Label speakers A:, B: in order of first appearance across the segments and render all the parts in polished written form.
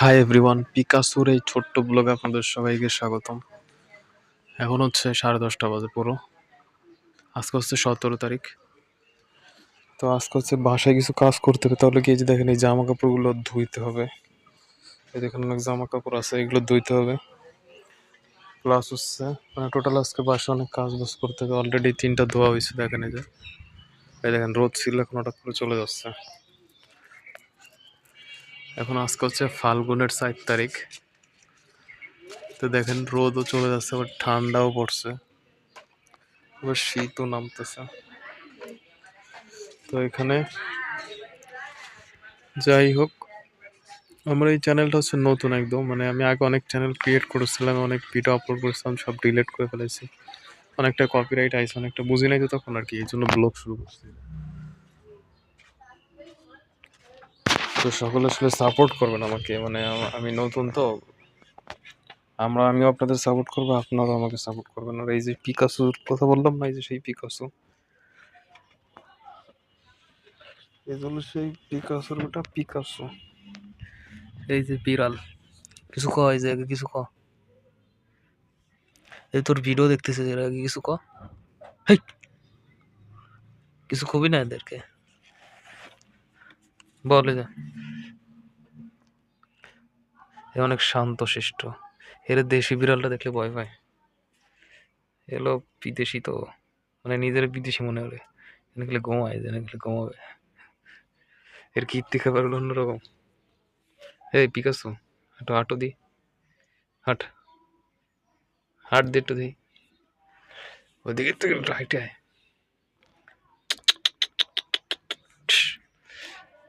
A: Hi everyone, পিকাসোর এই ছোট্ট ব্লগে আপনাদের সবাইকে স্বাগতম। এখন হচ্ছে 10:30 বাজে পুরো। আজকে হচ্ছে 17 তারিখ। তো আজকে হচ্ছে বাসায় কিছু কাজ করতে হবে, তাহলে কি এই যে দেখেন এই জামা কাপড়গুলো ধুইতে হবে। এই দেখেন অনেক জামা কাপড় আছে, এগুলো ধুইতে হবে। প্লাস হচ্ছে মানে টোটাল আজকে বাসায় অনেক কাজ বাজ করতে হবে। অলরেডি 3টা ধোয়া হয়েছে, দেখেন এই দেখেন রোদ ছিল, এখন হঠাৎ করে চলে যাচ্ছে। এখন আজকে হচ্ছে ফাল্গুনের 4 তারিখ। তো দেখেন রোদও চলে যাচ্ছে, আবার ঠান্ডাও পড়ছে, আবার শীতও নামতেছে। তো এখানে যাই হোক, আমার এই চ্যানেলটা হচ্ছে নতুন একদম, মানে আমি আগে অনেক চ্যানেল ক্রিয়েট করেছিলাম, অনেক ভিডিও আপলোড করেছিলাম, সব ডিলিট করে ফেলেছি। অনেকটা কপিরাইট আইছে, অনেকটা বুঝি নাই তো তখন আর কি, এই জন্য ব্লগ শুরু করছি। তো সকলে আসলে সাপোর্ট করবেন আমাকে, মানে আমি নতুন তো, আমিও আপনাদের সাপোর্ট করবো, আপনারাও আমাকে সাপোর্ট করবেন। আর এই যে পিকাসোর কথা বললাম না, এই যে সেই পিকাসো, এই জন্য সেই পিকাসোর ওটা পিকাসো। এই যে বিড়াল, কিছু ক, এই যে কিছু ক, এই তোর ভিডিও দেখতেছে এর আগে কিছু ক, হেই, কিছু কবি না এদেরকে, বলে যে এ অনেক শান্ত শিষ্ট। এর দেশি বিড়ালটা দেখলে ভয় পায়। এলো বিদেশি তো, মানে নিজের বিদেশি মনে হলে এনে গেলে ঘুমায়, এনে গেলে ঘুমাবে। এর কীর্তি খাবার হলো অন্যরকম। এই পিকাসো, একটু হাঁটো দি, হাঁট, হাঁট দি একটু দি, ওইদিকে থেকে একটু হাইটে আয়,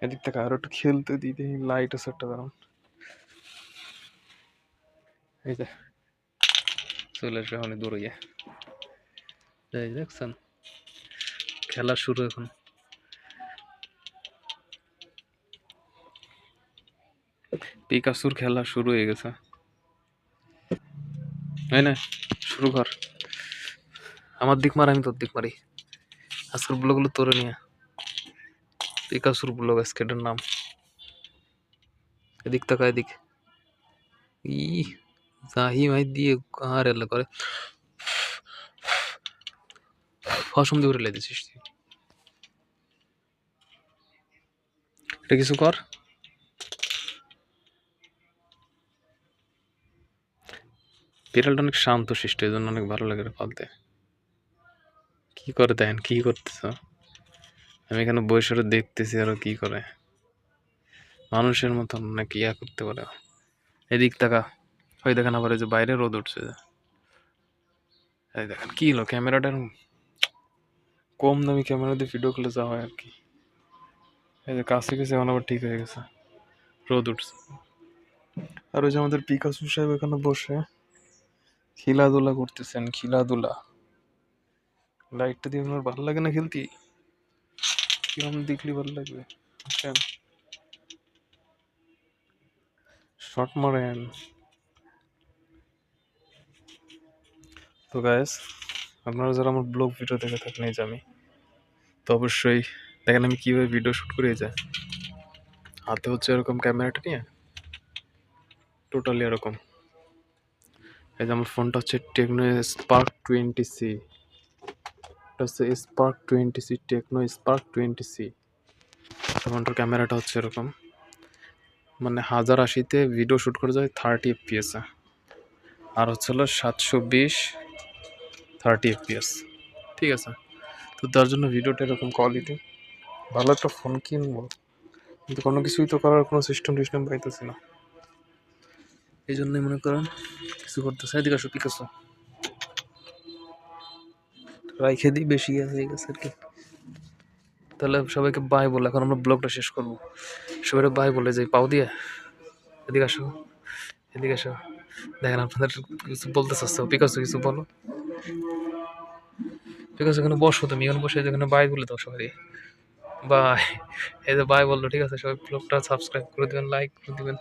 A: এদিক থেকে আরো একটু খেলতে দিতে। লাইট আছে একটা, কারণ এই যে চলে আসবে অনেক দূর হইয়া। এই দেখছেন খেলা শুরু এখন। পিকাসোর খেলা শুরু হয়ে গেছে, তাই না? শুরু কর, আমার দিক মার, আমি তোর দিক মারি। আজকের ব্লগুলো তোরে নিয়ে, পিকাসোর ব্লগ আজকের নাম। এদিক তাকা, এদিক, ই জাহি মাই দিয়ে আর এলা করে ফসম দিয়ে উড়ে দিছিস তুই। এটা কিছু কর। বিড়ালটা অনেক শান্ত শিষ্ট, এই জন্য অনেক ভালো লাগে পালতে। কি করে দেন, কি করতেছ? আমি এখানে বসে দেখতেছি আরো কি করে, মানুষের মতন নাকি ইয়া করতে পারে। এদিক তাকা, ওই দেখেন আবার এই যে বাইরে রোদ উঠছে, এই দেখেন কি হলো, ক্যামেরাটার কম দামি ক্যামেরা দিয়ে ভিডিও করলে যা হয় আর কি। এই যে কাছে গেছে, এখন আবার ঠিক হয়ে গেছে, রোদ উঠছে। আর ওই যে আমাদের পিকাসো সাহেব এখানে বসে খেলাধুলা করতেছেন, খেলাধুলা। লাইটটা দিয়ে আপনার ভালো লাগে না খেলতে? কিরম দেখলে ভালো লাগবে, শর্ট মারেন। তো গাইস, আপনারা যারা আমার ব্লগ ভিডিও দেখে থাকেন এই যে আমি, তো অবশ্যই দেখেন আমি কীভাবে ভিডিও শ্যুট করে যায়। হাতে হচ্ছে এরকম ক্যামেরাটা নিয়ে, টোটালি এরকম। এই যে আমার ফোনটা হচ্ছে টেকনো স্পার্ক 20C, এটা হচ্ছে spark 20C, Tecno Spark 20C। ফোনটার ক্যামেরাটা হচ্ছে এরকম, মানে 1080-তে ভিডিও শ্যুট করে যায় 30 FPS, আর হচ্ছে হলো 720 30 FPS, ঠিক আছে? তো তার জন্য ভিডিওটা এরকম কোয়ালিটি। ভালো একটা ফোন কিনবো, কিন্তু কোনো কিছুই তো করার কোনো সিস্টেম পাইতেছি না, এই জন্যই মনে করেন কিছু করতেছে। এদিকে আসো পিকাসো, রাইখে দিই, বেশি হয়ে গেছে আর কি। তাহলে সবাইকে বাই বলে এখন আমরা ব্লগটা শেষ করবো। সবাই বাই বলে যাই পাও দিয়ে। এদিকে আসো, এদিকে আসো, দেখেন আপনাদের কিছু বলতে চাচ্ছ, পিকাসো কিছু বলো। পিকাসো এখানে বসো, তুমি এখানে বসে এখানে বাই বলে দাও সবাই, বাই। এই যে বাই বললো, ঠিক আছে? সবাই ব্লগটা সাবস্ক্রাইব করে দিবেন, লাইক করে দিবেন,